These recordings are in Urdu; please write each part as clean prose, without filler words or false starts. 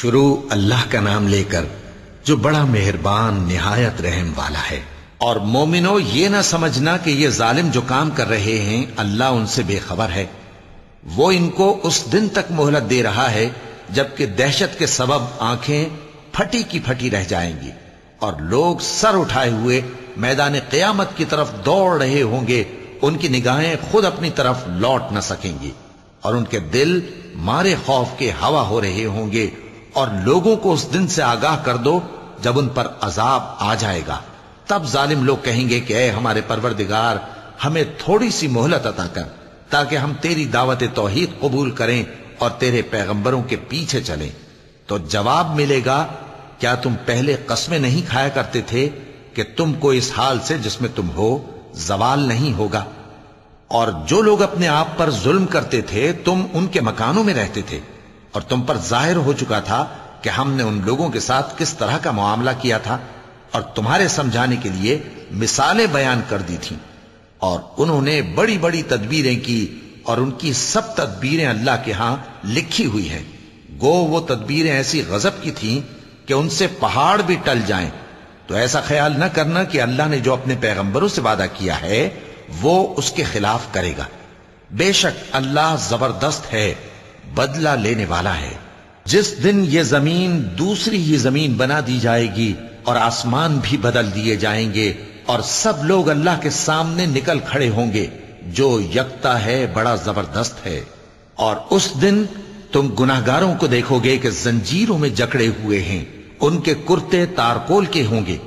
شروع اللہ کا نام لے کر جو بڑا مہربان نہایت رحم والا ہے۔ اور مومنو، یہ نہ سمجھنا کہ یہ ظالم جو کام کر رہے ہیں اللہ ان سے بے خبر ہے۔ وہ ان کو اس دن تک مہلت دے رہا ہے جبکہ دہشت کے سبب آنکھیں پھٹی کی پھٹی رہ جائیں گی اور لوگ سر اٹھائے ہوئے میدان قیامت کی طرف دوڑ رہے ہوں گے۔ ان کی نگاہیں خود اپنی طرف لوٹ نہ سکیں گی اور ان کے دل مارے خوف کے ہوا ہو رہے ہوں گے۔ اور لوگوں کو اس دن سے آگاہ کر دو جب ان پر عذاب آ جائے گا۔ تب ظالم لوگ کہیں گے کہ اے ہمارے پروردگار، ہمیں تھوڑی سی مہلت عطا کر تاکہ ہم تیری دعوت توحید قبول کریں اور تیرے پیغمبروں کے پیچھے چلیں۔ تو جواب ملے گا، کیا تم پہلے قسمیں نہیں کھایا کرتے تھے کہ تم کو اس حال سے جس میں تم ہو زوال نہیں ہوگا؟ اور جو لوگ اپنے آپ پر ظلم کرتے تھے تم ان کے مکانوں میں رہتے تھے، اور تم پر ظاہر ہو چکا تھا کہ ہم نے ان لوگوں کے ساتھ کس طرح کا معاملہ کیا تھا، اور تمہارے سمجھانے کے لیے مثالیں بیان کر دی تھیں۔ اور انہوں نے بڑی بڑی تدبیریں کی، اور ان کی سب تدبیریں اللہ کے ہاں لکھی ہوئی ہیں۔ گو وہ تدبیریں ایسی غضب کی تھیں کہ ان سے پہاڑ بھی ٹل جائیں۔ تو ایسا خیال نہ کرنا کہ اللہ نے جو اپنے پیغمبروں سے وعدہ کیا ہے وہ اس کے خلاف کرے گا۔ بے شک اللہ زبردست ہے، بدلہ لینے والا ہے۔ جس دن یہ زمین دوسری ہی زمین بنا دی جائے گی اور آسمان بھی بدل دیے جائیں گے اور سب لوگ اللہ کے سامنے نکل کھڑے ہوں گے، جو یکتا ہے بڑا زبردست ہے۔ اور اس دن تم گناہگاروں کو دیکھو گے کہ زنجیروں میں جکڑے ہوئے ہیں، ان کے کرتے تارکول کے ہوں گے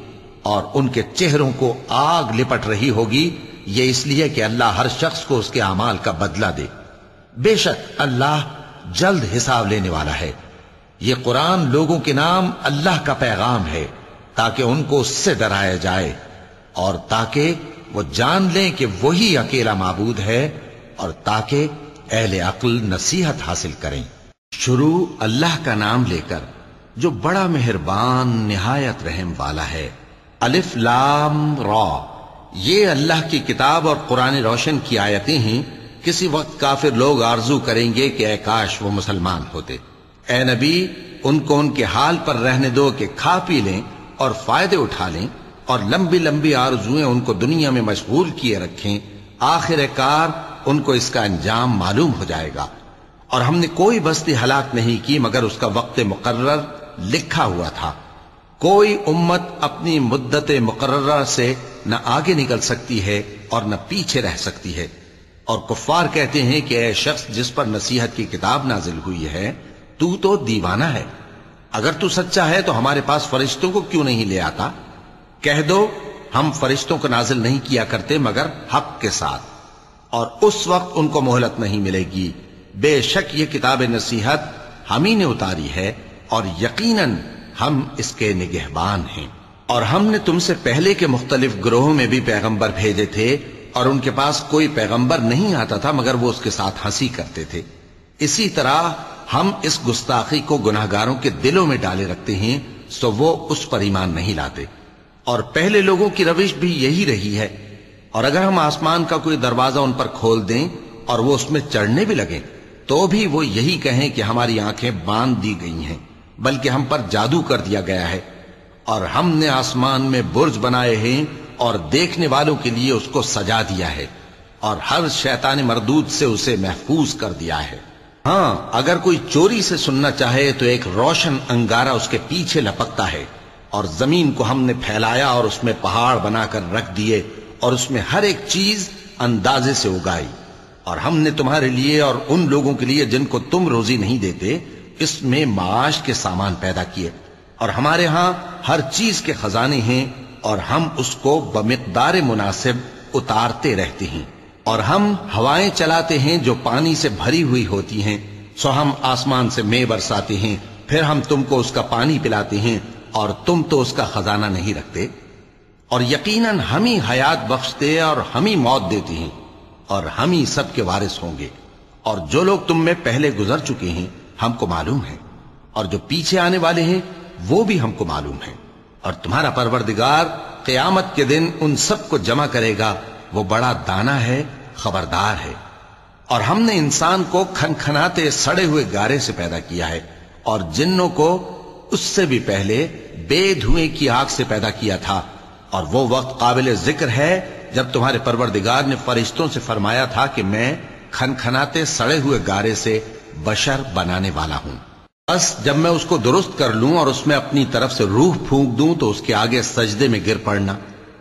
اور ان کے چہروں کو آگ لپٹ رہی ہوگی۔ یہ اس لیے کہ اللہ ہر شخص کو اس کے اعمال کا بدلہ دے۔ بے شک اللہ جلد حساب لینے والا ہے۔ یہ قرآن لوگوں کے نام اللہ کا پیغام ہے تاکہ ان کو اس سے ڈرایا جائے اور تاکہ وہ جان لیں کہ وہی اکیلا معبود ہے اور تاکہ اہل عقل نصیحت حاصل کریں۔ شروع اللہ کا نام لے کر جو بڑا مہربان نہایت رحم والا ہے۔ الف لام را، یہ اللہ کی کتاب اور قرآن روشن کی آیتیں ہیں۔ کسی وقت کافر لوگ آرزو کریں گے کہ اے کاش وہ مسلمان ہوتے۔ اے نبی، ان کو ان کے حال پر رہنے دو کہ کھا پی لیں اور فائدے اٹھا لیں، اور لمبی لمبی آرزویں ان کو دنیا میں مشغول کیے رکھیں۔ آخر کار ان کو اس کا انجام معلوم ہو جائے گا۔ اور ہم نے کوئی بستی ہلاک نہیں کی مگر اس کا وقت مقرر لکھا ہوا تھا۔ کوئی امت اپنی مدت مقررہ سے نہ آگے نکل سکتی ہے اور نہ پیچھے رہ سکتی ہے۔ اور کفار کہتے ہیں کہ اے شخص جس پر نصیحت کی کتاب نازل ہوئی ہے، تو دیوانہ ہے۔ اگر تو سچا ہے تو ہمارے پاس فرشتوں کو کیوں نہیں لے آتا؟ کہہ دو، ہم فرشتوں کو نازل نہیں کیا کرتے مگر حق کے ساتھ، اور اس وقت ان کو مہلت نہیں ملے گی۔ بے شک یہ کتاب نصیحت ہم ہی نے اتاری ہے اور یقیناً ہم اس کے نگہبان ہیں۔ اور ہم نے تم سے پہلے کے مختلف گروہوں میں بھی پیغمبر بھیجے تھے، اور ان کے پاس کوئی پیغمبر نہیں آتا تھا مگر وہ اس کے ساتھ ہنسی کرتے تھے۔ اسی طرح ہم اس گستاخی کو گناہگاروں کے دلوں میں ڈالے رکھتے ہیں، سو وہ اس پر ایمان نہیں لاتے۔ اور پہلے لوگوں کی روش بھی یہی رہی ہے۔ اور اگر ہم آسمان کا کوئی دروازہ ان پر کھول دیں اور وہ اس میں چڑھنے بھی لگیں تو بھی وہ یہی کہیں کہ ہماری آنکھیں باندھ دی گئی ہیں، بلکہ ہم پر جادو کر دیا گیا ہے۔ اور ہم نے آسمان میں برج بنائے ہیں اور دیکھنے والوں کے لیے اس کو سجا دیا ہے، اور ہر شیطان مردود سے اسے محفوظ کر دیا ہے۔ ہاں، اگر کوئی چوری سے سننا چاہے تو ایک روشن انگارہ اس کے پیچھے لپکتا ہے، اور زمین کو ہم نے پھیلایا اور اس میں پہاڑ بنا کر رکھ دیے اور اس میں ہر ایک چیز اندازے سے اگائی۔ اور ہم نے تمہارے لیے اور ان لوگوں کے لیے جن کو تم روزی نہیں دیتے اس میں معاش کے سامان پیدا کیے، اور ہمارے ہاں ہر چیز کے خزانے ہیں اور ہم اس کو بمقدار مناسب اتارتے رہتے ہیں۔ اور ہم ہوائیں چلاتے ہیں جو پانی سے بھری ہوئی ہوتی ہیں، سو ہم آسمان سے مے برساتے ہیں، پھر ہم تم کو اس کا پانی پلاتے ہیں اور تم تو اس کا خزانہ نہیں رکھتے۔ اور یقیناً ہم ہی حیات بخشتے اور ہم ہی موت دیتے ہیں، اور ہم ہی سب کے وارث ہوں گے۔ اور جو لوگ تم میں پہلے گزر چکے ہیں ہم کو معلوم ہے، اور جو پیچھے آنے والے ہیں وہ بھی ہم کو معلوم ہے۔ اور تمہارا پروردگار قیامت کے دن ان سب کو جمع کرے گا، وہ بڑا دانا ہے، خبردار ہے۔ اور ہم نے انسان کو کھنکھناتے سڑے ہوئے گارے سے پیدا کیا ہے، اور جنوں کو اس سے بھی پہلے بے دھوئیں کی آگ سے پیدا کیا تھا، اور وہ وقت قابل ذکر ہے جب تمہارے پروردگار نے فرشتوں سے فرمایا تھا کہ میں کھنکھناتے سڑے ہوئے گارے سے بشر بنانے والا ہوں، بس جب میں اس کو درست کر لوں اور اس میں اپنی طرف سے روح پھونک دوں تو اس کے آگے سجدے میں گر پڑنا۔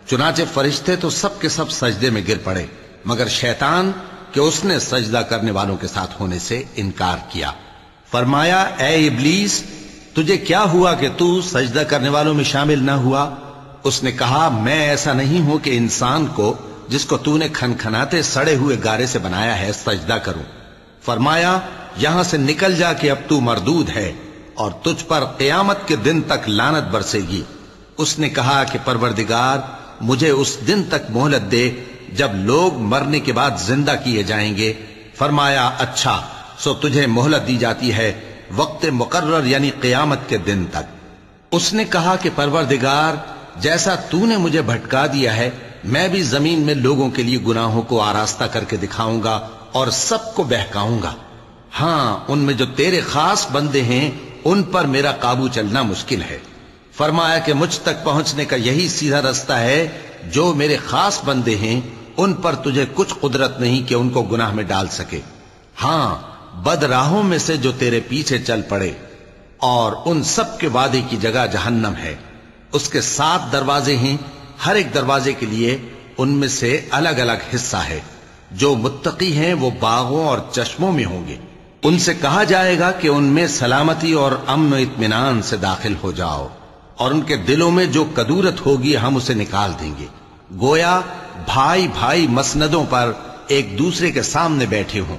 چنانچہ فرشتے تو سب کے سب سجدے میں گر پڑے مگر شیطان کہ اس نے سجدہ کرنے والوں کے ساتھ ہونے سے انکار کیا۔ فرمایا اے ابلیس، تجھے کیا ہوا کہ تو سجدہ کرنے والوں میں شامل نہ ہوا؟ اس نے کہا میں ایسا نہیں ہوں کہ انسان کو جس کو تو نے کھنکھناتے سڑے ہوئے گارے سے بنایا ہے سجدہ کروں۔ فرمایا یہاں سے نکل جا کہ اب تو مردود ہے اور تجھ پر قیامت کے دن تک لعنت برسے گی۔ اس نے کہا کہ پروردگار مجھے اس دن تک مہلت دے جب لوگ مرنے کے بعد زندہ کیے جائیں گے۔ فرمایا اچھا، سو تجھے مہلت دی جاتی ہے وقت مقرر یعنی قیامت کے دن تک۔ اس نے کہا کہ پروردگار جیسا تو نے مجھے بھٹکا دیا ہے میں بھی زمین میں لوگوں کے لیے گناہوں کو آراستہ کر کے دکھاؤں گا اور سب کو بہکاؤں گا۔ ہاں ان میں جو تیرے خاص بندے ہیں ان پر میرا قابو چلنا مشکل ہے۔ فرمایا کہ مجھ تک پہنچنے کا یہی سیدھا رستہ ہے، جو میرے خاص بندے ہیں ان پر تجھے کچھ قدرت نہیں کہ ان کو گناہ میں ڈال سکے۔ ہاں بد راہوں میں سے جو تیرے پیچھے چل پڑے، اور ان سب کے وعدے کی جگہ جہنم ہے، اس کے 7 دروازے ہیں، ہر ایک دروازے کے لیے ان میں سے الگ الگ حصہ ہے۔ جو متقی ہیں وہ باغوں اور چشموں میں ہوں گے، ان سے کہا جائے گا کہ ان میں سلامتی اور امن و اطمینان سے داخل ہو جاؤ، اور ان کے دلوں میں جو کدورت ہوگی ہم اسے نکال دیں گے، گویا بھائی بھائی مسندوں پر ایک دوسرے کے سامنے بیٹھے ہوں،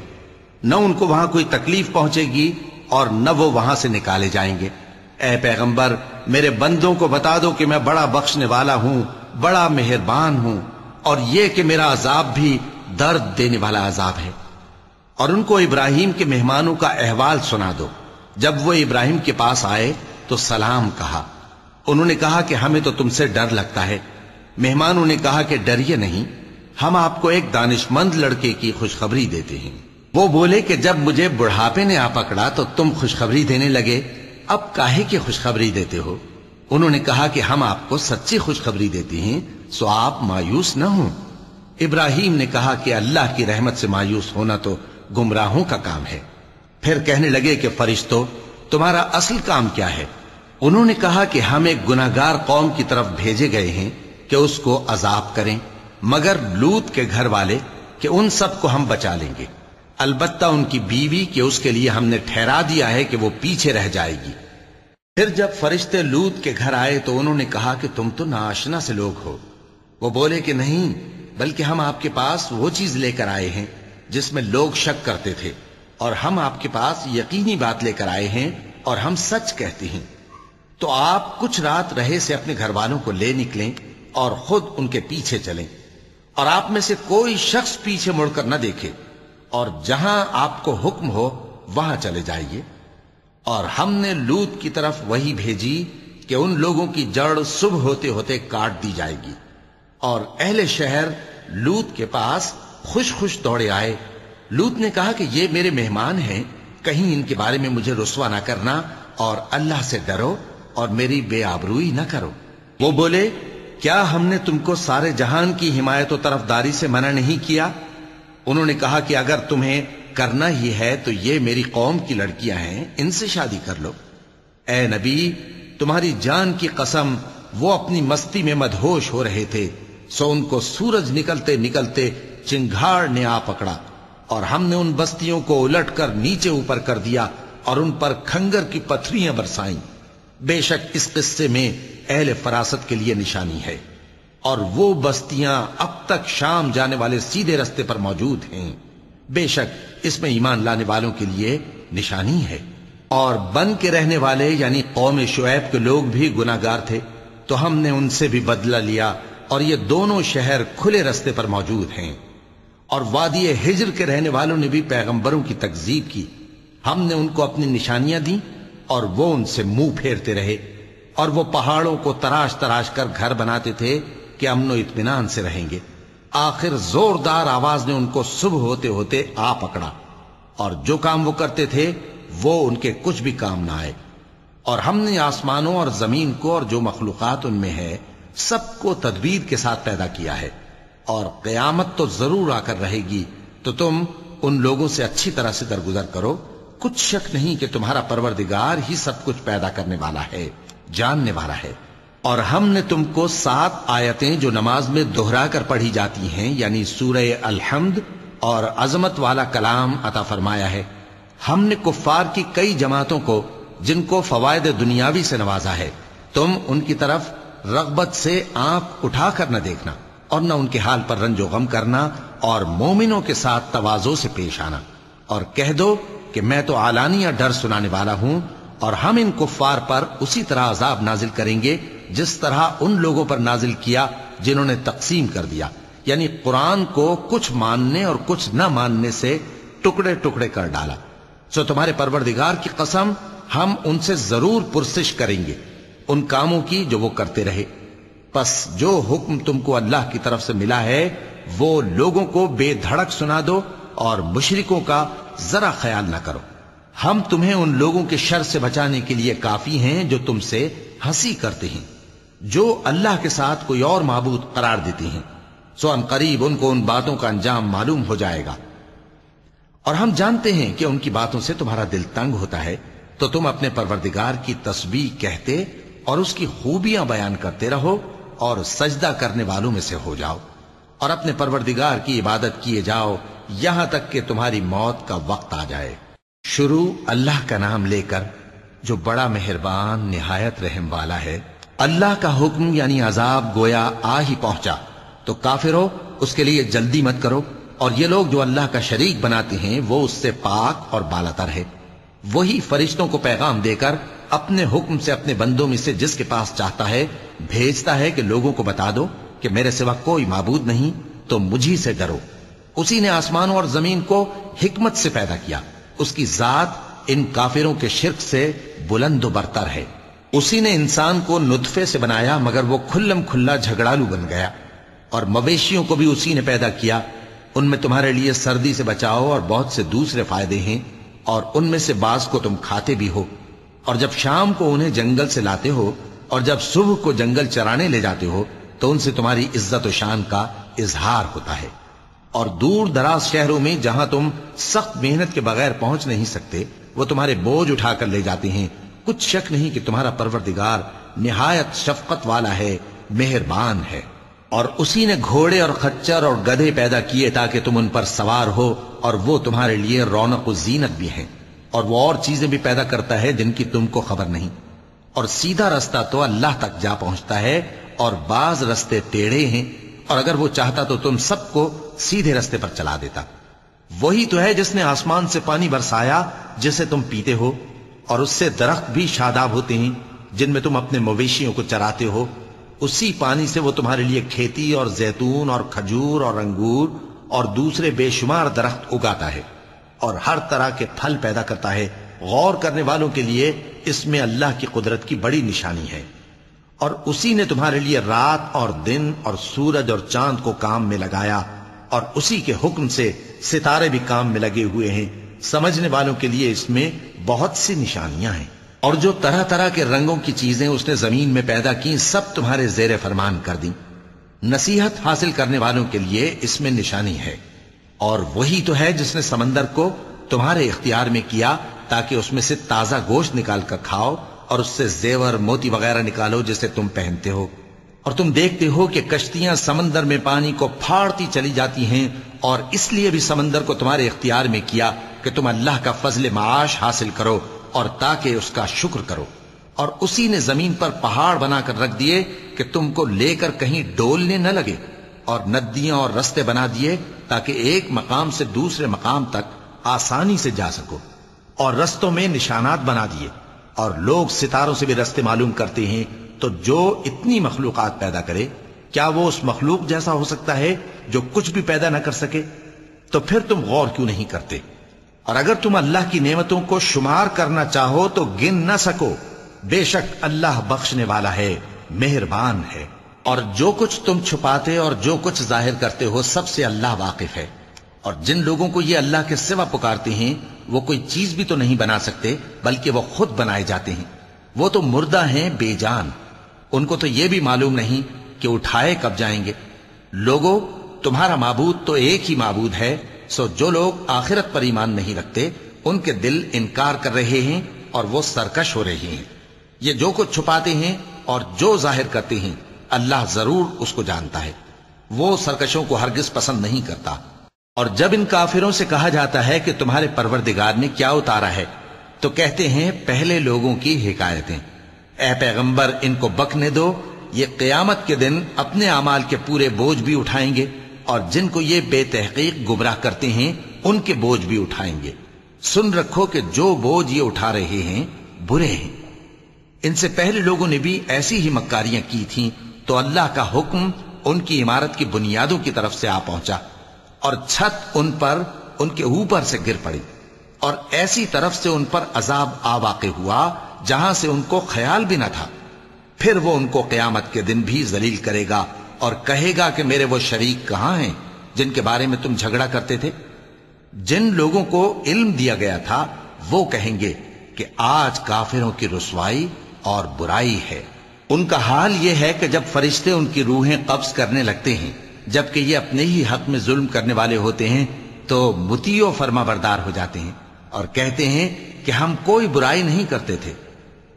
نہ ان کو وہاں کوئی تکلیف پہنچے گی اور نہ وہ وہاں سے نکالے جائیں گے۔ اے پیغمبر میرے بندوں کو بتا دو کہ میں بڑا بخشنے والا ہوں، بڑا مہربان ہوں، اور یہ کہ میرا عذاب بھی درد دینے والا عذاب ہے۔ اور ان کو ابراہیم کے مہمانوں کا احوال سنا دو۔ جب وہ ابراہیم کے پاس آئے تو سلام کہا۔ انہوں نے کہا کہ ہمیں تو تم سے ڈر لگتا ہے۔ مہمانوں نے کہا کہ ڈریے نہیں، ہم آپ کو ایک دانشمند لڑکے کی خوشخبری دیتے ہیں۔ وہ بولے کہ جب مجھے بڑھاپے نے آ پکڑا تو تم خوشخبری دینے لگے، اب کاہے کی خوشخبری دیتے ہو؟ انہوں نے کہا کہ ہم آپ کو سچی خوشخبری دیتے ہیں، سو آپ مایوس نہ ہوں۔ ابراہیم نے کہا کہ اللہ کی رحمت سے مایوس ہونا تو گمراہوں کا کام ہے۔ پھر کہنے لگے کہ فرشتوں تمہارا اصل کام کیا ہے؟ انہوں نے کہا کہ ہم ایک گناہگار قوم کی طرف بھیجے گئے ہیں کہ اس کو عذاب کریں، مگر لوط کے گھر والے کہ ان سب کو ہم بچا لیں گے، البتہ ان کی بیوی کہ اس کے لیے ہم نے ٹھہرا دیا ہے کہ وہ پیچھے رہ جائے گی۔ پھر جب فرشتے لوط کے گھر آئے تو انہوں نے کہا کہ تم تو ناآشنا سے لوگ ہو۔ وہ بولے کہ نہیں، بلکہ ہم آپ کے پاس وہ چیز لے کر آئے ہیں جس میں لوگ شک کرتے تھے، اور ہم آپ کے پاس یقینی بات لے کر آئے ہیں اور ہم سچ کہتے ہیں۔ تو آپ کچھ رات رہے سے اپنے گھر والوں کو لے نکلیں اور خود ان کے پیچھے چلیں، اور آپ میں سے کوئی شخص پیچھے مڑ کر نہ دیکھے، اور جہاں آپ کو حکم ہو وہاں چلے جائیے۔ اور ہم نے لوط کی طرف وہی بھیجی کہ ان لوگوں کی جڑ صبح ہوتے ہوتے کاٹ دی جائے گی۔ اور اہل شہر لوط کے پاس خوش خوش دوڑے آئے۔ لوط نے کہا کہ یہ میرے مہمان ہیں، کہیں ان کے بارے میں مجھے رسوا نہ کرنا، اور اللہ سے ڈرو اور میری بے آبروئی نہ کرو۔ وہ بولے کیا ہم نے تم کو سارے جہان کی حمایت و طرفداری سے منع نہیں کیا؟ انہوں نے کہا کہ اگر تمہیں کرنا ہی ہے تو یہ میری قوم کی لڑکیاں ہیں، ان سے شادی کر لو۔ اے نبی تمہاری جان کی قسم وہ اپنی مستی میں مدہوش ہو رہے تھے، سو ان کو سورج نکلتے نکلتے چنگھاڑ نے آ پکڑا، اور ہم نے ان بستیوں کو الٹ کر نیچے اوپر کر دیا اور ان پر کھنگر کی پتھریاں برسائیں۔ بے شک اس قصے میں اہل فراست کے لیے نشانی ہے، اور وہ بستیاں اب تک شام جانے والے سیدھے رستے پر موجود ہیں۔ بے شک اس میں ایمان لانے والوں کے لیے نشانی ہے۔ اور بن کے رہنے والے یعنی قوم شعیب کے لوگ بھی گناہگار تھے، تو ہم نے ان سے بھی بدلہ لیا، اور یہ دونوں شہر کھلے رستے پر موجود ہیں۔ اور وادی ہجر کے رہنے والوں نے بھی پیغمبروں کی تکذیب کی، ہم نے ان کو اپنی نشانیاں دی اور وہ ان سے منہ پھیرتے رہے، اور وہ پہاڑوں کو تراش تراش کر گھر بناتے تھے کہ امن و اطمینان سے رہیں گے۔ آخر زوردار آواز نے ان کو صبح ہوتے ہوتے آ پکڑا، اور جو کام وہ کرتے تھے وہ ان کے کچھ بھی کام نہ آئے۔ اور ہم نے آسمانوں اور زمین کو اور جو مخلوقات ان میں ہے سب کو تدبیر کے ساتھ پیدا کیا ہے، اور قیامت تو ضرور آ کر رہے گی، تو تم ان لوگوں سے اچھی طرح سے درگزر کرو۔ کچھ شک نہیں کہ تمہارا پروردگار ہی سب کچھ پیدا کرنے والا ہے، جاننے والا ہے۔ اور ہم نے تم کو 7 آیتیں جو نماز میں دہرا کر پڑھی جاتی ہیں، یعنی سورہ الحمد اور عظمت والا کلام عطا فرمایا ہے۔ ہم نے کفار کی کئی جماعتوں کو جن کو فوائد دنیاوی سے نوازا ہے، تم ان کی طرف رغبت سے آنکھ اٹھا کر نہ دیکھنا اور نہ ان کے حال پر رنج و غم کرنا، اور مومنوں کے ساتھ تواضع سے پیش آنا، اور کہہ دو کہ میں تو اعلانیہ ڈر سنانے والا ہوں، اور ہم ان کفار پر اسی طرح عذاب نازل کریں گے جس طرح ان لوگوں پر نازل کیا جنہوں نے تقسیم کر دیا، یعنی قرآن کو کچھ ماننے اور کچھ نہ ماننے سے ٹکڑے ٹکڑے کر ڈالا۔ سو تمہارے پروردگار کی قسم ہم ان سے ضرور پرسش کریں گے ان کاموں کی جو وہ کرتے رہے۔ پس جو حکم تم کو اللہ کی طرف سے ملا ہے وہ لوگوں کو بے دھڑک سنا دو، اور مشرکوں کا ذرا خیال نہ کرو۔ ہم تمہیں ان لوگوں کے شر سے بچانے کے لیے کافی ہیں جو تم سے ہنسی کرتے ہیں، جو اللہ کے ساتھ کوئی اور معبود قرار دیتے ہیں، سو ان قریب ان کو ان باتوں کا انجام معلوم ہو جائے گا۔ اور ہم جانتے ہیں کہ ان کی باتوں سے تمہارا دل تنگ ہوتا ہے، تو تم اپنے پروردگار کی تسبیح کہتے اور اس کی خوبیاں بیان کرتے رہو، اور سجدہ کرنے والوں میں سے ہو جاؤ، اور اپنے پروردگار کی عبادت کیے جاؤ یہاں تک کہ تمہاری موت کا وقت آ جائے۔ شروع اللہ کا نام لے کر جو بڑا مہربان نہایت رحم والا ہے۔ اللہ کا حکم یعنی عذاب گویا آ ہی پہنچا، تو کافرو اس کے لیے جلدی مت کرو، اور یہ لوگ جو اللہ کا شریک بناتے ہیں وہ اس سے پاک اور بالاتر ہے۔ وہی فرشتوں کو پیغام دے کر اپنے حکم سے اپنے بندوں میں سے جس کے پاس چاہتا ہے بھیجتا ہے کہ لوگوں کو بتا دو کہ میرے سوا کوئی معبود نہیں، تو مجھی سے ڈرو۔ اسی نے آسمانوں اور زمین کو حکمت سے پیدا کیا، اس کی ذات ان کافروں کے شرک سے بلند و برتر ہے۔ اسی نے انسان کو نطفے سے بنایا مگر وہ کھلم کھلا جھگڑالو بن گیا، اور مویشیوں کو بھی اسی نے پیدا کیا، ان میں تمہارے لیے سردی سے بچاؤ اور بہت سے دوسرے فائدے ہیں، اور ان میں سے بعض کو تم کھاتے بھی ہو۔ اور جب شام کو انہیں جنگل سے لاتے ہو اور جب صبح کو جنگل چرانے لے جاتے ہو تو ان سے تمہاری عزت و شان کا اظہار ہوتا ہے۔ اور دور دراز شہروں میں جہاں تم سخت محنت کے بغیر پہنچ نہیں سکتے وہ تمہارے بوجھ اٹھا کر لے جاتے ہیں۔ کچھ شک نہیں کہ تمہارا پروردگار نہایت شفقت والا ہے، مہربان ہے۔ اور اسی نے گھوڑے اور خچر اور گدھے پیدا کیے تاکہ تم ان پر سوار ہو، اور وہ تمہارے لیے رونق و زینت بھی ہیں، اور وہ اور چیزیں بھی پیدا کرتا ہے جن کی تم کو خبر نہیں۔ اور سیدھا رستہ تو اللہ تک جا پہنچتا ہے، اور بعض رستے ٹیڑھے ہیں، اور اگر وہ چاہتا تو تم سب کو سیدھے رستے پر چلا دیتا۔ وہی تو ہے جس نے آسمان سے پانی برسایا جسے تم پیتے ہو، اور اس سے درخت بھی شاداب ہوتے ہیں جن میں تم اپنے مویشیوں کو چراتے ہو۔ اسی پانی سے وہ تمہارے لیے کھیتی اور زیتون اور کھجور اور انگور اور دوسرے بے شمار درخت اگاتا ہے، اور ہر طرح کے پھل پیدا کرتا ہے۔ غور کرنے والوں کے لیے اس میں اللہ کی قدرت کی بڑی نشانی ہے۔ اور اسی نے تمہارے لیے رات اور دن اور سورج اور چاند کو کام میں لگایا، اور اسی کے حکم سے ستارے بھی کام میں لگے ہوئے ہیں۔ سمجھنے والوں کے لیے اس میں بہت سی نشانیاں ہیں۔ اور جو طرح طرح کے رنگوں کی چیزیں اس نے زمین میں پیدا کی سب تمہارے زیر فرمان کر دیں۔ نصیحت حاصل کرنے والوں کے لیے اس میں نشانی ہے۔ اور وہی تو ہے جس نے سمندر کو تمہارے اختیار میں کیا تاکہ اس میں سے تازہ گوشت نکال کر کھاؤ، اور اس سے زیور موتی وغیرہ نکالو جسے تم پہنتے ہو۔ اور تم دیکھتے ہو کہ کشتیاں سمندر میں پانی کو پھاڑتی چلی جاتی ہیں، اور اس لیے بھی سمندر کو تمہارے اختیار میں کیا کہ تم اللہ کا فضل معاش حاصل کرو اور تاکہ اس کا شکر کرو۔ اور اسی نے زمین پر پہاڑ بنا کر رکھ دیے کہ تم کو لے کر کہیں ڈولنے نہ لگے، اور ندیاں اور رستے بنا دیے تاکہ ایک مقام سے دوسرے مقام تک آسانی سے جا سکو، اور رستوں میں نشانات بنا دیے۔ اور لوگ ستاروں سے بھی رستے معلوم کرتے ہیں، تو جو اتنی مخلوقات پیدا کرے کیا وہ اس مخلوق جیسا ہو سکتا ہے جو کچھ بھی پیدا نہ کر سکے؟ تو پھر تم غور کیوں نہیں کرتے؟ اور اگر تم اللہ کی نعمتوں کو شمار کرنا چاہو تو گن نہ سکو۔ بے شک اللہ بخشنے والا ہے، مہربان ہے۔ اور جو کچھ تم چھپاتے اور جو کچھ ظاہر کرتے ہو سب سے اللہ واقف ہے۔ اور جن لوگوں کو یہ اللہ کے سوا پکارتے ہیں وہ کوئی چیز بھی تو نہیں بنا سکتے بلکہ وہ خود بنائے جاتے ہیں. وہ تو مردہ ہیں بے جان، ان کو تو یہ بھی معلوم نہیں کہ اٹھائے کب جائیں گے. لوگوں، تمہارا معبود تو ایک ہی معبود ہے، سو جو لوگ آخرت پر ایمان نہیں رکھتے ان کے دل انکار کر رہے ہیں اور وہ سرکش ہو رہے ہیں. یہ جو کچھ چھپاتے ہیں اور جو ظاہر کرتے ہیں اللہ ضرور اس کو جانتا ہے. وہ سرکشوں کو ہرگز پسند نہیں کرتا. اور جب ان کافروں سے کہا جاتا ہے کہ تمہارے پروردگار نے کیا اتارا ہے تو کہتے ہیں پہلے لوگوں کی حکایتیں. اے پیغمبر ان کو بکنے دو، یہ قیامت کے دن اپنے اعمال کے پورے بوجھ بھی اٹھائیں گے اور جن کو یہ بے تحقیق گمراہ کرتے ہیں ان کے بوجھ بھی اٹھائیں گے. سن رکھو کہ جو بوجھ یہ اٹھا رہے ہیں برے ہیں. ان سے پہلے لوگوں نے بھی ایسی ہی مکاریاں کی تھیں تو اللہ کا حکم ان کی عمارت کی بنیادوں کی طرف سے آ پہنچا اور چھت ان پر ان کے اوپر سے گر پڑی اور ایسی طرف سے ان پر عذاب آ واقع ہوا جہاں سے ان کو خیال بھی نہ تھا. پھر وہ ان کو قیامت کے دن بھی ذلیل کرے گا اور کہے گا کہ میرے وہ شریک کہاں ہیں جن کے بارے میں تم جھگڑا کرتے تھے. جن لوگوں کو علم دیا گیا تھا وہ کہیں گے کہ آج کافروں کی رسوائی اور برائی ہے. ان کا حال یہ ہے کہ جب فرشتے ان کی روحیں قبض کرنے لگتے ہیں جبکہ یہ اپنے ہی حق میں ظلم کرنے والے ہوتے ہیں تو مطیع و فرما بردار ہو جاتے ہیں اور کہتے ہیں کہ ہم کوئی برائی نہیں کرتے تھے.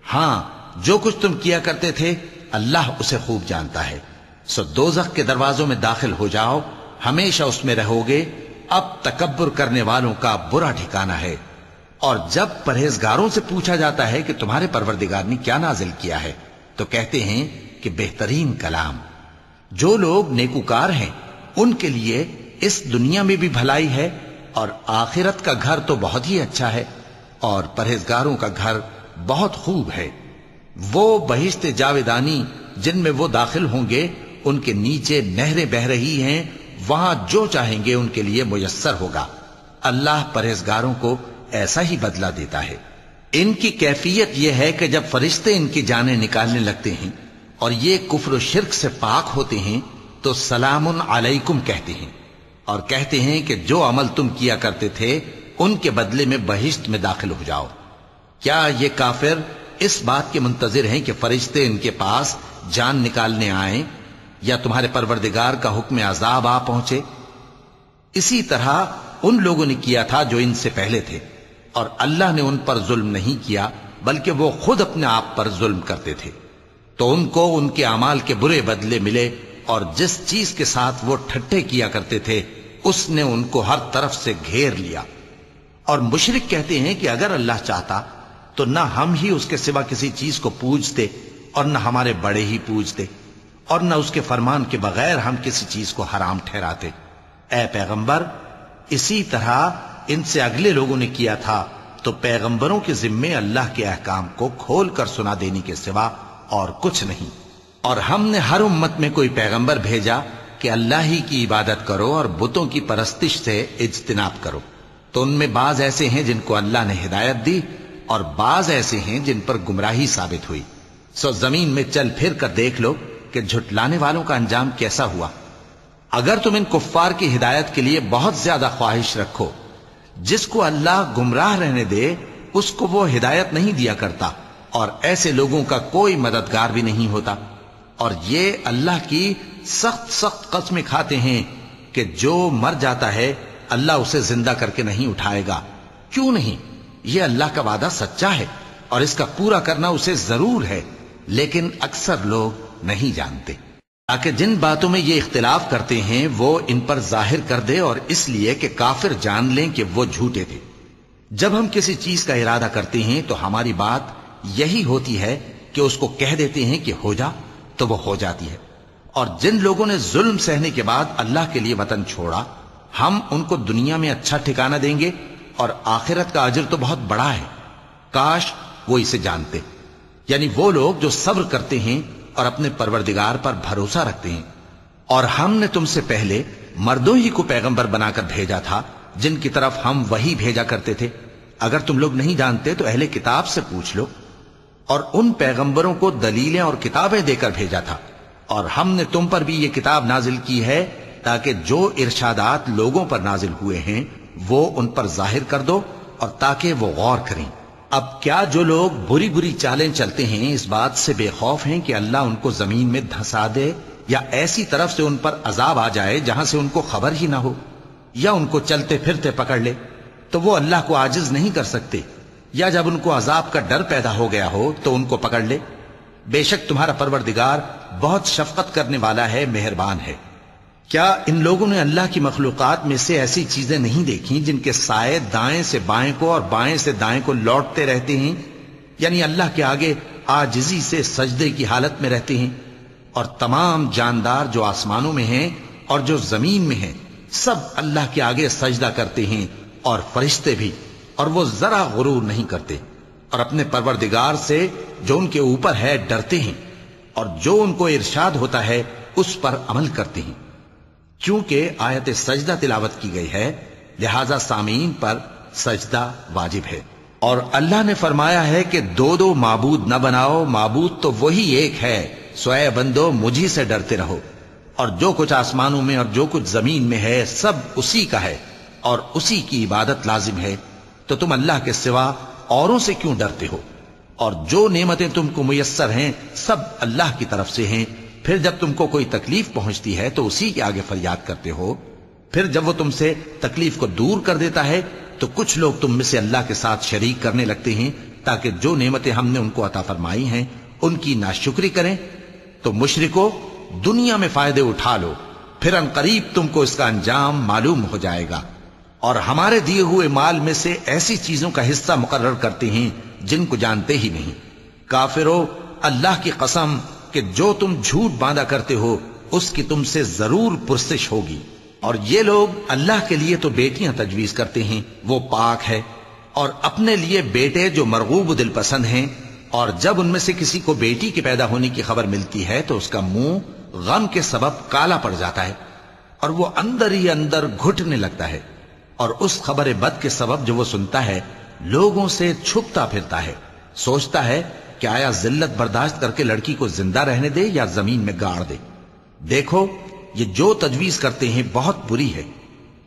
ہاں، جو کچھ تم کیا کرتے تھے اللہ اسے خوب جانتا ہے. سو دوزخ کے دروازوں میں داخل ہو جاؤ، ہمیشہ اس میں رہو گے. اب تکبر کرنے والوں کا برا ٹھکانہ ہے. اور جب پرہیزگاروں سے پوچھا جاتا ہے کہ تمہارے پروردگار نے کیا نازل کیا ہے تو کہتے ہیں کہ بہترین کلام. جو لوگ نیکوکار ہیں ان کے لیے اس دنیا میں بھی بھلائی ہے اور آخرت کا گھر تو بہت ہی اچھا ہے اور پرہیزگاروں کا گھر بہت خوب ہے. وہ بہشت جاویدانی جن میں وہ داخل ہوں گے ان کے نیچے نہریں بہ رہی ہیں، وہاں جو چاہیں گے ان کے لیے میسر ہوگا. اللہ پرہیزگاروں کو ایسا ہی بدلہ دیتا ہے. ان کی کیفیت یہ ہے کہ جب فرشتے ان کی جانیں نکالنے لگتے ہیں اور یہ کفر و شرک سے پاک ہوتے ہیں تو سلام علیکم کہتے ہیں اور کہتے ہیں کہ جو عمل تم کیا کرتے تھے ان کے بدلے میں بہشت میں داخل ہو جاؤ. کیا یہ کافر اس بات کے منتظر ہیں کہ فرشتے ان کے پاس جان نکالنے آئیں یا تمہارے پروردگار کا حکم عذاب آ پہنچے؟ اسی طرح ان لوگوں نے کیا تھا جو ان سے پہلے تھے اور اللہ نے ان پر ظلم نہیں کیا بلکہ وہ خود اپنے آپ پر ظلم کرتے تھے. تو ان کو ان کے اعمال کے برے بدلے ملے اور جس چیز کے ساتھ وہ ٹھٹھے کیا کرتے تھے اس نے ان کو ہر طرف سے گھیر لیا. اور مشرک کہتے ہیں کہ اگر اللہ چاہتا تو نہ ہم ہی اس کے سوا کسی چیز کو پوجتے اور نہ ہمارے بڑے ہی پوجتے اور نہ اس کے فرمان کے بغیر ہم کسی چیز کو حرام ٹھہراتے. اے پیغمبر، اسی طرح ان سے اگلے لوگوں نے کیا تھا تو پیغمبروں کے ذمے اللہ کے احکام کو کھول کر سنا دینے کے سوا اور کچھ نہیں. اور ہم نے ہر امت میں کوئی پیغمبر بھیجا کہ اللہ ہی کی عبادت کرو اور بتوں کی پرستش سے اجتناب کرو. تو ان میں بعض ایسے ہیں جن کو اللہ نے ہدایت دی اور بعض ایسے ہیں جن پر گمراہی ثابت ہوئی. سو زمین میں چل پھر کر دیکھ لو کہ جھٹلانے والوں کا انجام کیسا ہوا. اگر تم ان کفار کی ہدایت کے لیے بہت زیادہ خواہش رکھو، جس کو اللہ گمراہ رہنے دے اس کو وہ ہدایت نہیں دیا کرتا اور ایسے لوگوں کا کوئی مددگار بھی نہیں ہوتا. اور یہ اللہ کی سخت سخت قسمیں کھاتے ہیں کہ جو مر جاتا ہے اللہ اسے زندہ کر کے نہیں اٹھائے گا. کیوں نہیں؟ یہ اللہ کا وعدہ سچا ہے اور اس کا پورا کرنا اسے ضرور ہے، لیکن اکثر لوگ نہیں جانتے. تاکہ جن باتوں میں یہ اختلاف کرتے ہیں وہ ان پر ظاہر کر دے اور اس لیے کہ کافر جان لیں کہ وہ جھوٹے تھے. جب ہم کسی چیز کا ارادہ کرتے ہیں تو ہماری بات یہی ہوتی ہے کہ اس کو کہہ دیتے ہیں کہ ہو جا تو وہ ہو جاتی ہے. اور جن لوگوں نے ظلم سہنے کے بعد اللہ کے لیے وطن چھوڑا ہم ان کو دنیا میں اچھا ٹھکانہ دیں گے اور آخرت کا اجر تو بہت بڑا ہے. کاش وہ اسے جانتے. یعنی وہ لوگ جو صبر کرتے ہیں اور اپنے پروردگار پر بھروسہ رکھتے ہیں. اور ہم نے تم سے پہلے مردوں ہی کو پیغمبر بنا کر بھیجا تھا جن کی طرف ہم وہی بھیجا کرتے تھے. اگر تم لوگ نہیں جانتے تو اہل کتاب سے پوچھ لو. اور ان پیغمبروں کو دلیلیں اور کتابیں دے کر بھیجا تھا اور ہم نے تم پر بھی یہ کتاب نازل کی ہے تاکہ جو ارشادات لوگوں پر نازل ہوئے ہیں وہ ان پر ظاہر کر دو اور تاکہ وہ غور کریں۔ اب کیا جو لوگ بری بری چالیں چلتے ہیں اس بات سے بے خوف ہیں کہ اللہ ان کو زمین میں دھسا دے یا ایسی طرف سے ان پر عذاب آ جائے جہاں سے ان کو خبر ہی نہ ہو، یا ان کو چلتے پھرتے پکڑ لے تو وہ اللہ کو عاجز نہیں کر سکتے، یا جب ان کو عذاب کا ڈر پیدا ہو گیا ہو تو ان کو پکڑ لے؟ بے شک تمہارا پروردگار بہت شفقت کرنے والا ہے، مہربان ہے۔ کیا ان لوگوں نے اللہ کی مخلوقات میں سے ایسی چیزیں نہیں دیکھی جن کے سائے دائیں سے بائیں کو اور بائیں سے دائیں کو لوٹتے رہتے ہیں، یعنی اللہ کے آگے عاجزی سے سجدے کی حالت میں رہتے ہیں؟ اور تمام جاندار جو آسمانوں میں ہیں اور جو زمین میں ہیں سب اللہ کے آگے سجدہ کرتے ہیں، اور فرشتے بھی، اور وہ ذرا غرور نہیں کرتے، اور اپنے پروردگار سے جو ان کے اوپر ہے ڈرتے ہیں، اور جو ان کو ارشاد ہوتا ہے اس پر عمل کرتے ہیں۔ چونکہ آیت سجدہ تلاوت کی گئی ہے لہذا سامعین پر سجدہ واجب ہے۔ اور اللہ نے فرمایا ہے کہ دو دو معبود نہ بناؤ، معبود تو وہی ایک ہے، سو اے بندو مجھی سے ڈرتے رہو۔ اور جو کچھ آسمانوں میں اور جو کچھ زمین میں ہے سب اسی کا ہے اور اسی کی عبادت لازم ہے، تو تم اللہ کے سوا اوروں سے کیوں ڈرتے ہو؟ اور جو نعمتیں تم کو میسر ہیں سب اللہ کی طرف سے ہیں، پھر جب تم کو کوئی تکلیف پہنچتی ہے تو اسی کے آگے فریاد کرتے ہو، پھر جب وہ تم سے تکلیف کو دور کر دیتا ہے تو کچھ لوگ تم میں سے اللہ کے ساتھ شریک کرنے لگتے ہیں تاکہ جو نعمتیں ہم نے ان کو عطا فرمائی ہیں ان کی ناشکری کریں۔ تو مشرکو دنیا میں فائدے اٹھا لو، پھر ان قریب تم کو اس کا انجام معلوم ہو جائے گا۔ اور ہمارے دیے ہوئے مال میں سے ایسی چیزوں کا حصہ مقرر کرتے ہیں جن کو جانتے ہی نہیں۔ کافرو اللہ کی قسم کہ جو تم جھوٹ باندھا کرتے ہو اس کی تم سے ضرور پرسش ہوگی۔ اور یہ لوگ اللہ کے لیے تو بیٹیاں تجویز کرتے ہیں، وہ پاک ہے، اور اپنے لیے بیٹے جو مرغوب دل پسند ہیں، اور جب ان میں سے کسی کو بیٹی کے پیدا ہونے کی خبر ملتی ہے تو اس کا منہ غم کے سبب کالا پڑ جاتا ہے اور وہ اندر ہی اندر گھٹنے لگتا ہے، اور اس خبر بد کے سبب جو وہ سنتا ہے لوگوں سے چھپتا پھرتا ہے، سوچتا ہے کہ آیا ذلت برداشت کر کے لڑکی کو زندہ رہنے دے یا زمین میں گاڑ دے۔ دیکھو یہ جو تجویز کرتے ہیں بہت بری ہے۔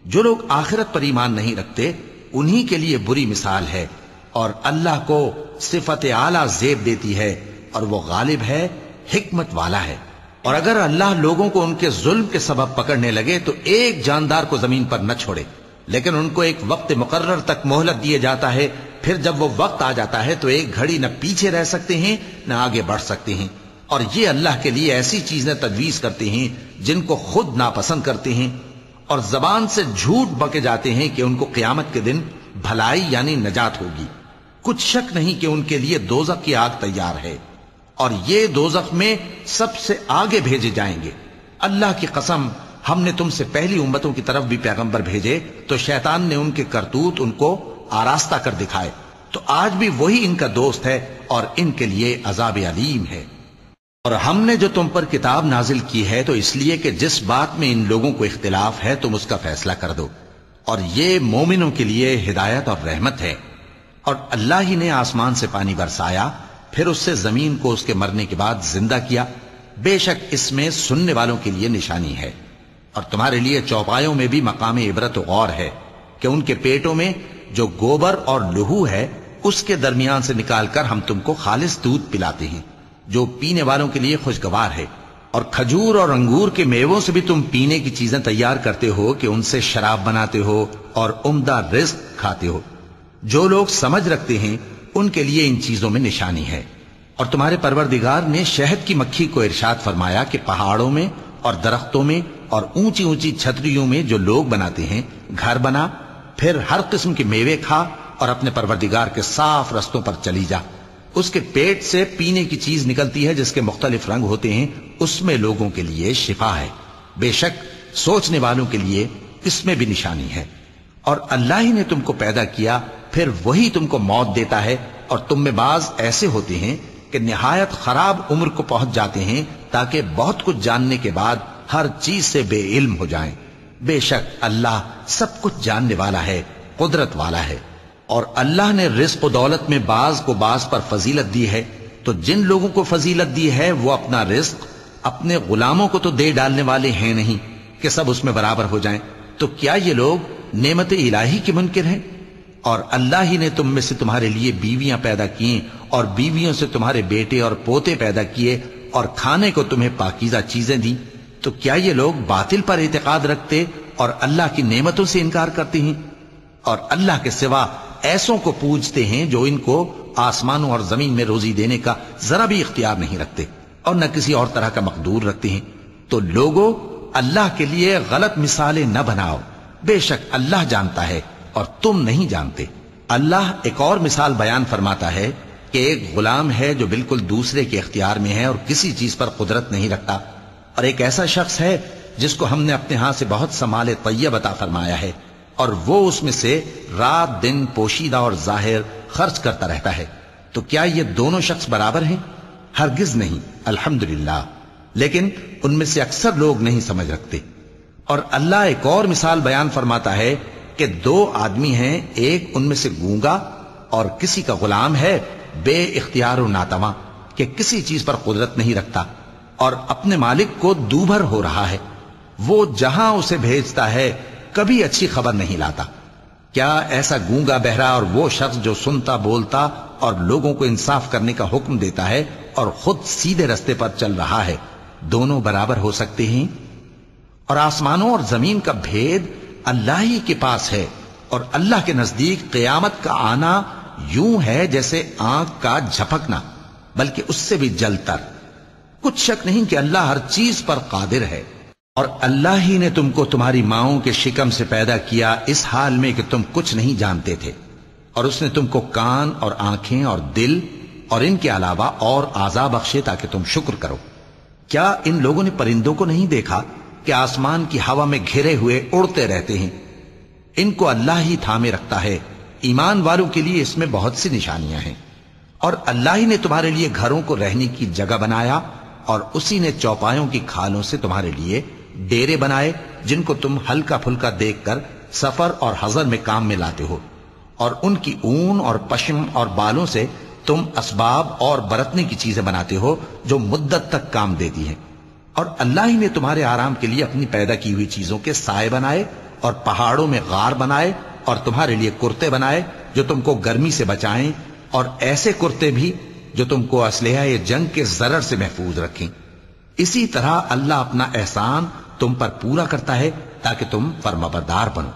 جو لوگ آخرت پر ایمان نہیں رکھتے انہی کے لیے بری مثال ہے، اور اللہ کو صفت اعلیٰ زیب دیتی ہے اور وہ غالب ہے، حکمت والا ہے۔ اور اگر اللہ لوگوں کو ان کے ظلم کے سبب پکڑنے لگے تو ایک جاندار کو زمین پر نہ چھوڑے، لیکن ان کو ایک وقت مقرر تک مہلت دیے جاتا ہے، پھر جب وہ وقت آ جاتا ہے تو ایک گھڑی نہ پیچھے رہ سکتے ہیں نہ آگے بڑھ سکتے ہیں۔ اور یہ اللہ کے لیے ایسی چیزیں تجویز کرتے ہیں جن کو خود ناپسند کرتے ہیں، اور زبان سے جھوٹ بکے جاتے ہیں کہ ان کو قیامت کے دن بھلائی یعنی نجات ہوگی۔ کچھ شک نہیں کہ ان کے لیے دوزخ کی آگ تیار ہے، اور یہ دوزخ میں سب سے آگے بھیجے جائیں گے۔ اللہ کی قسم ہم نے تم سے پہلی امتوں کی طرف بھی پیغمبر بھیجے تو شیطان نے ان کے کرتوت ان کو آراستہ کر دکھائے، تو آج بھی وہی ان کا دوست ہے اور ان کے لیے عذاب علیم ہے۔ اور ہم نے جو تم پر کتاب نازل کی ہے تو اس لیے کہ جس بات میں ان لوگوں کو اختلاف ہے تم اس کا فیصلہ کر دو، اور یہ مومنوں کے لیے ہدایت اور رحمت ہے۔ اور اللہ ہی نے آسمان سے پانی برسایا، پھر اس سے زمین کو اس کے مرنے کے بعد زندہ کیا، بے شک اس میں سننے والوں کے لیے نشانی ہے۔ اور تمہارے لیے چوپایوں میں بھی مقام عبرت و غور ہے کہ ان کے پیٹوں میں جو گوبر اور لہو ہے اس کے درمیان سے نکال کر ہم تم کو خالص دودھ پلاتے ہیں جو پینے والوں کے لیے خوشگوار ہے، اور کھجور اور انگور کے میووں سے بھی تم پینے کی چیزیں تیار کرتے ہو کہ ان سے شراب بناتے ہو اور عمدہ رزق کھاتے ہو۔ جو لوگ سمجھ رکھتے ہیں ان کے لیے ان چیزوں میں نشانی ہے۔ اور تمہارے پروردگار نے شہد کی مکھی کو ارشاد فرمایا کہ پہاڑوں میں اور درختوں میں اور اونچی اونچی چھتریوں میں جو لوگ بناتے ہیں گھر بنا، پھر ہر قسم کے میوے کھا اور اپنے پروردگار کے صاف رستوں پر چلی جا۔ اس کے پیٹ سے پینے کی چیز نکلتی ہے جس کے مختلف رنگ ہوتے ہیں، اس میں لوگوں کے لیے شفا ہے، بے شک سوچنے والوں کے لیے اس میں بھی نشانی ہے۔ اور اللہ ہی نے تم کو پیدا کیا، پھر وہی تم کو موت دیتا ہے، اور تم میں بعض ایسے ہوتے ہیں کہ نہایت خراب عمر کو پہنچ جاتے ہیں تاکہ بہت کچھ جاننے کے بعد ہر چیز سے بے علم ہو جائیں۔ بے شک اللہ سب کچھ جاننے والا ہے، قدرت والا ہے۔ اور اللہ نے رزق و دولت میں بعض کو بعض پر فضیلت دی ہے، تو جن لوگوں کو فضیلت دی ہے وہ اپنا رزق اپنے غلاموں کو تو دے ڈالنے والے ہیں نہیں، کہ سب اس میں برابر ہو جائیں، تو کیا یہ لوگ نعمت الہی کے منکر ہیں؟ اور اللہ ہی نے تم میں سے تمہارے لیے بیویاں پیدا کی اور بیویوں سے تمہارے بیٹے اور پوتے پیدا کیے اور کھانے کو تمہیں پاکیزہ چیزیں دیں، تو کیا یہ لوگ باطل پر اعتقاد رکھتے اور اللہ کی نعمتوں سے انکار کرتے ہیں؟ اور اللہ کے سوا ایسوں کو پوجتے ہیں جو ان کو آسمانوں اور زمین میں روزی دینے کا ذرا بھی اختیار نہیں رکھتے اور نہ کسی اور طرح کا مقدور رکھتے ہیں۔ تو لوگوں، اللہ کے لیے غلط مثالیں نہ بناؤ، بے شک اللہ جانتا ہے اور تم نہیں جانتے۔ اللہ ایک اور مثال بیان فرماتا ہے کہ ایک غلام ہے جو بالکل دوسرے کے اختیار میں ہے اور کسی چیز پر قدرت نہیں رکھتا، اور ایک ایسا شخص ہے جس کو ہم نے اپنے ہاں سے بہت سا مال طیب عطا فرمایا ہے اور وہ اس میں سے رات دن پوشیدہ اور ظاہر خرچ کرتا رہتا ہے، تو کیا یہ دونوں شخص برابر ہیں؟ ہرگز نہیں، الحمدللہ، لیکن ان میں سے اکثر لوگ نہیں سمجھ رکھتے۔ اور اللہ ایک اور مثال بیان فرماتا ہے کہ دو آدمی ہیں، ایک ان میں سے گونگا اور کسی کا غلام ہے بے اختیار و ناتواں کہ کسی چیز پر قدرت نہیں رکھتا اور اپنے مالک کو دوبھر ہو رہا ہے، وہ جہاں اسے بھیجتا ہے کبھی اچھی خبر نہیں لاتا۔ کیا ایسا گونگا بہرا اور وہ شخص جو سنتا بولتا اور لوگوں کو انصاف کرنے کا حکم دیتا ہے اور خود سیدھے رستے پر چل رہا ہے، دونوں برابر ہو سکتے ہیں؟ اور آسمانوں اور زمین کا بھید اللہ ہی کے پاس ہے، اور اللہ کے نزدیک قیامت کا آنا یوں ہے جیسے آنکھ کا جھپکنا، بلکہ اس سے بھی جلتر۔ کچھ شک نہیں کہ اللہ ہر چیز پر قادر ہے۔ اور اللہ ہی نے تم کو تمہاری ماؤں کے شکم سے پیدا کیا اس حال میں کہ تم کچھ نہیں جانتے تھے، اور اس نے تم کو کان اور آنکھیں اور دل اور ان کے علاوہ اور اعضاء بخشے تاکہ تم شکر کرو۔ کیا ان لوگوں نے پرندوں کو نہیں دیکھا کہ آسمان کی ہوا میں گھرے ہوئے اڑتے رہتے ہیں؟ ان کو اللہ ہی تھامے رکھتا ہے۔ ایمان والوں کے لیے اس میں بہت سی نشانیاں ہیں۔ اور اللہ ہی نے تمہارے لیے گھروں کو رہنے کی جگہ بنایا، اور اسی نے چوپایوں کی کھالوں سے تمہارے لیے ڈیرے بنائے جن کو تم ہلکا پھلکا دیکھ کر سفر اور حضر میں کام میں لاتے ہو، اور ان کی اون اور پشم اور بالوں سے تم اسباب اور برتنے کی چیزیں بناتے ہو جو مدت تک کام دیتی ہیں۔ اور اللہ ہی نے تمہارے آرام کے لیے اپنی پیدا کی ہوئی چیزوں کے سائے بنائے اور پہاڑوں میں غار بنائے اور تمہارے لیے کرتے بنائے جو تم کو گرمی سے بچائیں، اور ایسے کرتے بھی جو تم کو اسلحہ جنگ کے ضرر سے محفوظ رکھیں۔ اسی طرح اللہ اپنا احسان تم پر پورا کرتا ہے تاکہ تم فرمانبردار بنو۔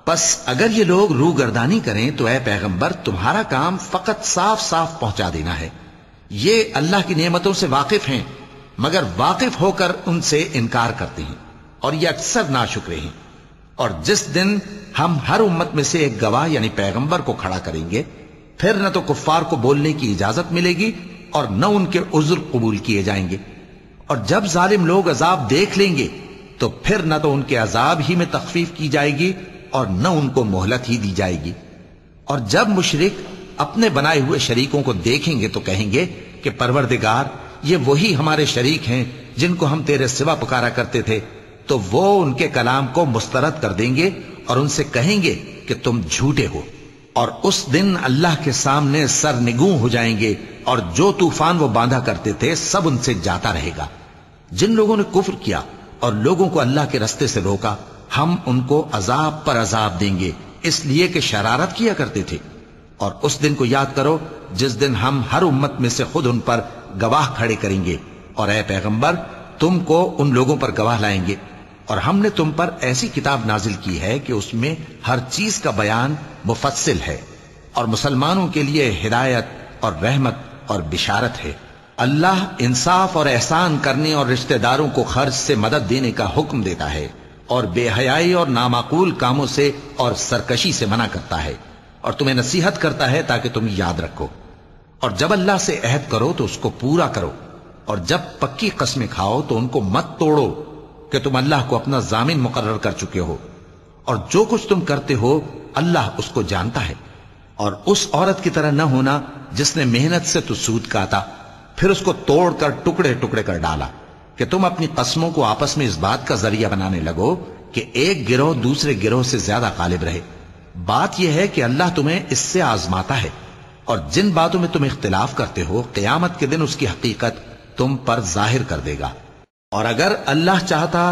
پس اگر یہ لوگ روگردانی کریں تو اے پیغمبر تمہارا کام فقط صاف صاف پہنچا دینا ہے۔ یہ اللہ کی نعمتوں سے واقف ہیں مگر واقف ہو کر ان سے انکار کرتے ہیں اور یہ اکثر ناشکرے ہیں۔ اور جس دن ہم ہر امت میں سے ایک گواہ یعنی پیغمبر کو کھڑا کریں گے، پھر نہ تو کفار کو بولنے کی اجازت ملے گی اور نہ ان کے عذر قبول کیے جائیں گے۔ اور جب ظالم لوگ عذاب دیکھ لیں گے تو پھر نہ تو ان کے عذاب ہی میں تخفیف کی جائے گی اور نہ ان کو مہلت ہی دی جائے گی۔ اور جب مشرک اپنے بنائے ہوئے شریکوں کو دیکھیں گے تو کہیں گے کہ پروردگار، یہ وہی ہمارے شریک ہیں جن کو ہم تیرے سوا پکارا کرتے تھے، تو وہ ان کے کلام کو مسترد کر دیں گے اور ان سے کہیں گے کہ تم جھوٹے ہو۔ اور اس دن اللہ کے سامنے سرنگوں ہو جائیں گے اور جو طوفان وہ باندھا کرتے تھے سب ان سے جاتا رہے گا۔ جن لوگوں نے کفر کیا اور لوگوں کو اللہ کے رستے سے روکا، ہم ان کو عذاب پر عذاب دیں گے اس لیے کہ شرارت کیا کرتے تھے۔ اور اس دن کو یاد کرو جس دن ہم ہر امت میں سے خود ان پر گواہ کھڑے کریں گے، اور اے پیغمبر تم کو ان لوگوں پر گواہ لائیں گے۔ اور ہم نے تم پر ایسی کتاب نازل کی ہے کہ اس میں ہر چیز کا بیان مفصل ہے، اور مسلمانوں کے لیے ہدایت اور رحمت اور بشارت ہے۔ اللہ انصاف اور احسان کرنے اور رشتہ داروں کو خرچ سے مدد دینے کا حکم دیتا ہے، اور بے حیائی اور نامعقول کاموں سے اور سرکشی سے منع کرتا ہے، اور تمہیں نصیحت کرتا ہے تاکہ تم یاد رکھو۔ اور جب اللہ سے عہد کرو تو اس کو پورا کرو، اور جب پکی قسمیں کھاؤ تو ان کو مت توڑو کہ تم اللہ کو اپنا ضامن مقرر کر چکے ہو، اور جو کچھ تم کرتے ہو اللہ اس کو جانتا ہے۔ اور اس عورت کی طرح نہ ہونا جس نے محنت سے تو سود کاتا پھر اس کو توڑ کر ٹکڑے ٹکڑے کر ڈالا، کہ تم اپنی قسموں کو آپس میں اس بات کا ذریعہ بنانے لگو کہ ایک گروہ دوسرے گروہ سے زیادہ غالب رہے۔ بات یہ ہے کہ اللہ تمہیں اس سے آزماتا ہے، اور جن باتوں میں تم اختلاف کرتے ہو قیامت کے دن اس کی حقیقت تم پر ظاہر کر دے گا۔ اور اگر اللہ چاہتا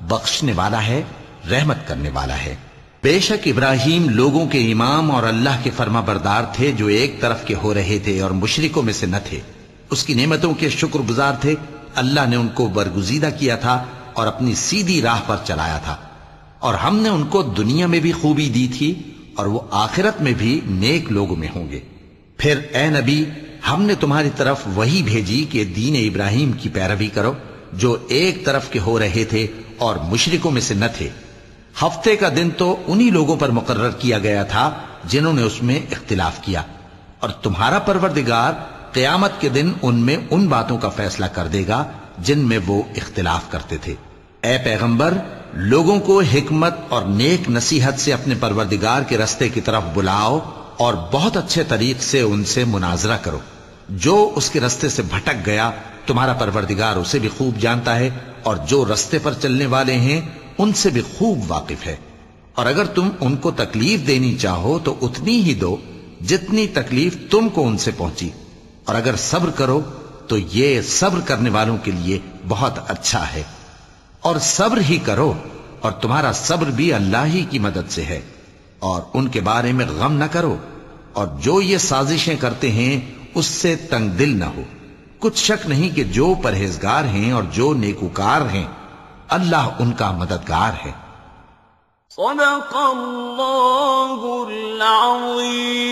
بخشنے والا ہے، رحمت کرنے والا ہے۔ بے شک ابراہیم لوگوں کے امام اور اللہ کے فرما بردار تھے جو ایک طرف کے ہو رہے تھے اور مشرکوں میں سے نہ تھے۔ اس کی نعمتوں کے شکر گزار تھے۔ اللہ نے ان کو برگزیدہ کیا تھا اور اپنی سیدھی راہ پر چلایا تھا، اور ہم نے ان کو دنیا میں بھی خوبی دی تھی اور وہ آخرت میں بھی نیک لوگوں میں ہوں گے۔ پھر اے نبی، ہم نے تمہاری طرف وہی بھیجی کہ دین ابراہیم کی پیروی کرو جو ایک طرف کے ہو رہے تھے اور مشرکوں میں سے نہ تھے۔ ہفتے کا دن تو انہی لوگوں پر مقرر کیا گیا تھا جنہوں نے اس میں اختلاف کیا، اور تمہارا پروردگار قیامت کے دن ان میں ان باتوں کا فیصلہ کر دے گا جن میں وہ اختلاف کرتے تھے۔ اے پیغمبر، لوگوں کو حکمت اور نیک نصیحت سے اپنے پروردگار کے رستے کی طرف بلاؤ اور بہت اچھے طریق سے ان سے مناظرہ کرو۔ جو اس کے رستے سے بھٹک گیا تمہارا پروردگار اسے بھی خوب جانتا ہے، اور جو رستے پر چلنے والے ہیں ان سے بھی خوب واقف ہے۔ اور اگر تم ان کو تکلیف دینی چاہو تو اتنی ہی دو جتنی تکلیف تم کو ان سے پہنچی، اور اگر صبر کرو تو یہ صبر کرنے والوں کے لیے بہت اچھا ہے۔ اور صبر ہی کرو، اور تمہارا صبر بھی اللہ ہی کی مدد سے ہے، اور ان کے بارے میں غم نہ کرو، اور جو یہ سازشیں کرتے ہیں اس سے تنگ دل نہ ہو۔ کچھ شک نہیں کہ جو پرہیزگار ہیں اور جو نیکوکار ہیں اللہ ان کا مددگار ہے۔ صدق اللہ العظیم۔